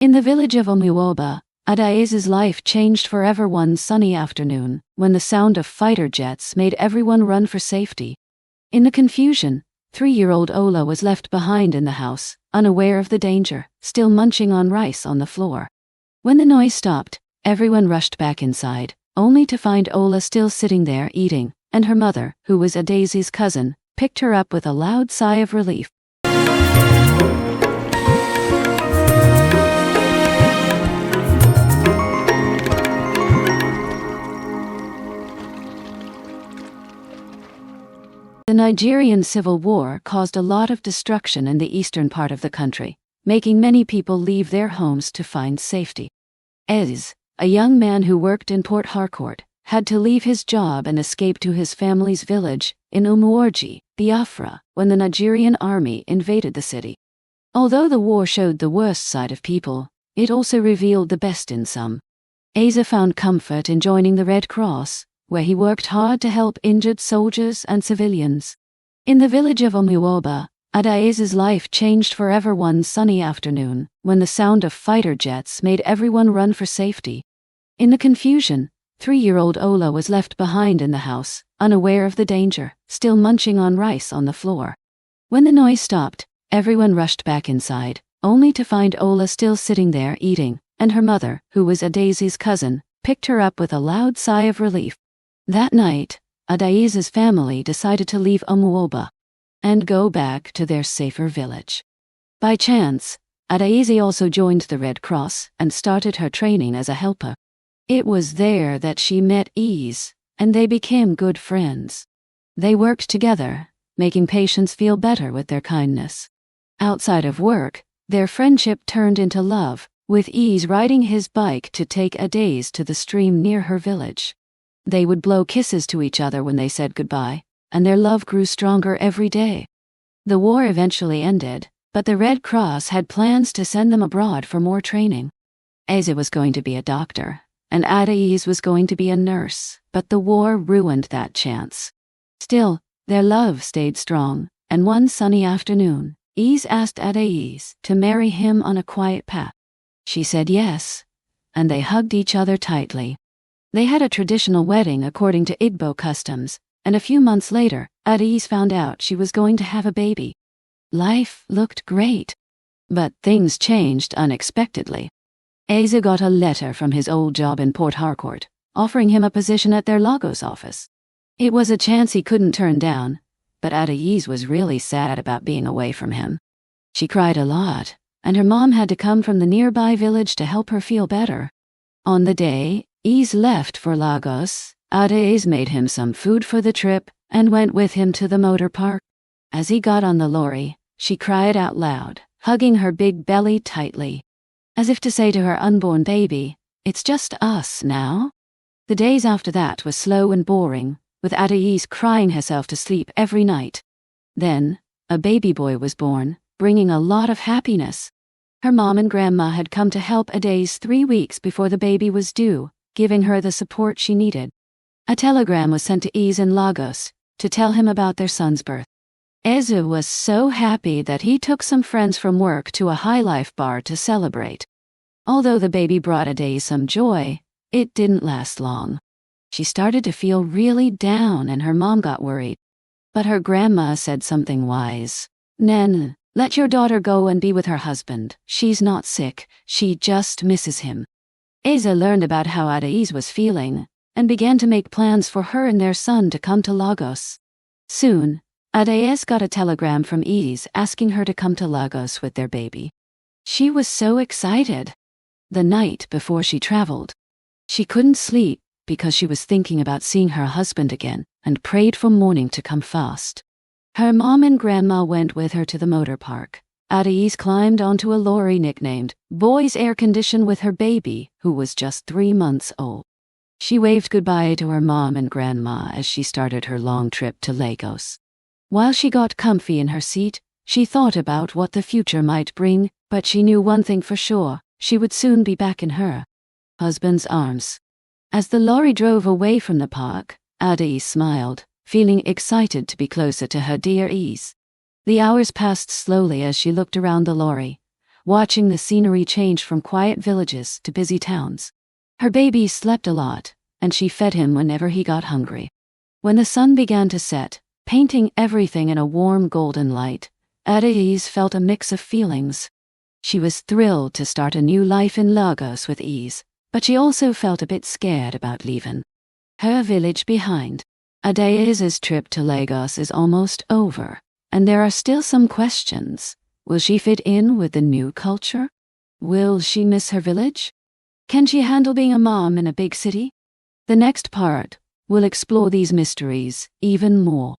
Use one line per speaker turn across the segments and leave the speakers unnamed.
In the village of Omuoba, Adaeza's life changed forever one sunny afternoon, when the sound of fighter jets made everyone run for safety. In the confusion, 3-year-old Ola was left behind in the house, unaware of the danger, still munching on rice on the floor. When the noise stopped, everyone rushed back inside, only to find Ola still sitting there eating, and her mother, who was Adaeza's cousin, picked her up with a loud sigh of relief. The Nigerian Civil War caused a lot of destruction in the eastern part of the country, making many people leave their homes to find safety. Ez, a young man who worked in Port Harcourt, had to leave his job and escape to his family's village in Umuorji, Biafra, when the Nigerian army invaded the city. Although the war showed the worst side of people, it also revealed the best in some. Eze found comfort in joining the Red Cross, where he worked hard to help injured soldiers and civilians. In the village of Omuoba, Adaeza's life changed forever one sunny afternoon, when the sound of fighter jets made everyone run for safety. In the confusion, 3-year-old Ola was left behind in the house, unaware of the danger, still munching on rice on the floor. When the noise stopped, everyone rushed back inside, only to find Ola still sitting there eating, and her mother, who was Adaeza's cousin, picked her up with a loud sigh of relief. That night, Adaeza's family decided to leave Omuoba and go back to their safer village. By chance, Adaeza also joined the Red Cross and started her training as a helper. It was there that she met Eze, and they became good friends. They worked together, making patients feel better with their kindness. Outside of work, their friendship turned into love, with Eze riding his bike to take Adaeza to the stream near her village. They would blow kisses to each other when they said goodbye, and their love grew stronger every day. The war eventually ended, but the Red Cross had plans to send them abroad for more training. Eze was going to be a doctor, and Adaeza was going to be a nurse, but the war ruined that chance. Still, their love stayed strong, and one sunny afternoon, Eze asked Adaeza to marry him on a quiet path. She said yes, and they hugged each other tightly. They had a traditional wedding according to Igbo customs, and a few months later, Adaeza found out she was going to have a baby. Life looked great, but things changed unexpectedly. Eze got a letter from his old job in Port Harcourt, offering him a position at their Lagos office. It was a chance he couldn't turn down, but Adaeza was really sad about being away from him. She cried a lot, and her mom had to come from the nearby village to help her feel better. On the day Eze left for Lagos, Adaeza made him some food for the trip and went with him to the motor park. As he got on the lorry, she cried out loud, hugging her big belly tightly, as if to say to her unborn baby, "It's just us now." The days after that were slow and boring, with Adaeza crying herself to sleep every night. Then, a baby boy was born, bringing a lot of happiness. Her mom and grandma had come to help Adaeza 3 weeks before the baby was due, giving her the support she needed. A telegram was sent to Eze in Lagos to tell him about their son's birth. Eze was so happy that he took some friends from work to a high life bar to celebrate. Although the baby brought Adaeza some joy, it didn't last long. She started to feel really down and her mom got worried. But her grandma said something wise. "Nen, let your daughter go and be with her husband. She's not sick, she just misses him." Eze learned about how Adaeza was feeling and began to make plans for her and their son to come to Lagos. Soon, Adaeza got a telegram from Eze asking her to come to Lagos with their baby. She was so excited. The night before she traveled, she couldn't sleep because she was thinking about seeing her husband again and prayed for morning to come fast. Her mom and grandma went with her to the motor park. Adaeza climbed onto a lorry nicknamed Boys Air Condition with her baby, who was just 3 months old. She waved goodbye to her mom and grandma as she started her long trip to Lagos. While she got comfy in her seat, she thought about what the future might bring, but she knew one thing for sure: she would soon be back in her husband's arms. As the lorry drove away from the park, Adaeza smiled, feeling excited to be closer to her dear Eze. The hours passed slowly as she looked around the lorry, watching the scenery change from quiet villages to busy towns. Her baby slept a lot, and she fed him whenever he got hungry. When the sun began to set, painting everything in a warm golden light, Adaize felt a mix of feelings. She was thrilled to start a new life in Lagos with ease, but she also felt a bit scared about leaving her village behind. Adaize's trip to Lagos is almost over, and there are still some questions. Will she fit in with the new culture? Will she miss her village? Can she handle being a mom in a big city? The next part will explore these mysteries even more.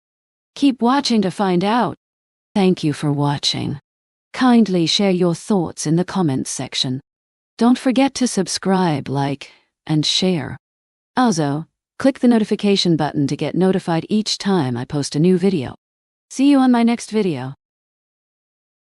Keep watching to find out. Thank you for watching. Kindly share your thoughts in the comments section. Don't forget to subscribe, like, and share. Also, click the notification button to get notified each time I post a new video. See you on my next video.